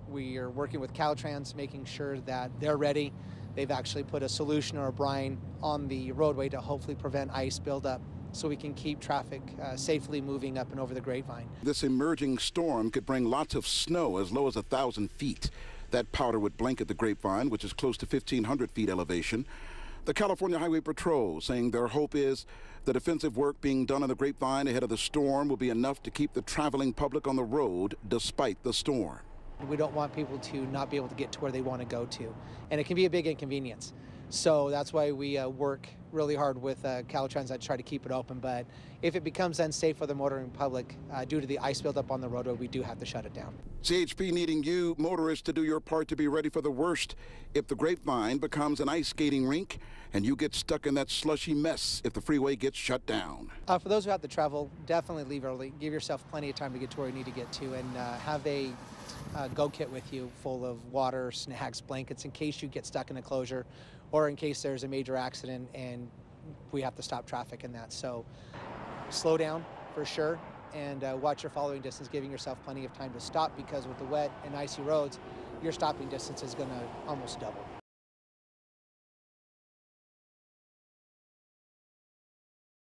We are working with Caltrans, making sure that they're ready. They've actually put a solution or a brine on the roadway to hopefully prevent ice buildup so we can keep traffic safely moving up and over the Grapevine. This emerging storm could bring lots of snow as low as 1,000 feet. That powder would blanket the Grapevine, which is close to 1,500 feet elevation. The California Highway Patrol saying their hope is the defensive work being done on the Grapevine ahead of the storm will be enough to keep the traveling public on the road despite the storm. We don't want people to not be able to get to where they want to go to, and it can be a big inconvenience. So that's why we work really hard with Caltrans to try to keep it open. But if it becomes unsafe for the motoring public due to the ice buildup on the roadway, we do have to shut it down. CHP needing you, motorists, to do your part to be ready for the worst if the Grapevine becomes an ice skating rink and you get stuck in that slushy mess if the freeway gets shut down. For those who have to travel, definitely leave early. Give yourself plenty of time to get to where you need to get to, and have a go kit with you full of water, snacks, blankets in case you get stuck in a closure or in case there's a major accident and we have to stop traffic in that. So slow down for sure, and watch your following distance, giving yourself plenty of time to stop, because with the wet and icy roads, your stopping distance is going to almost double.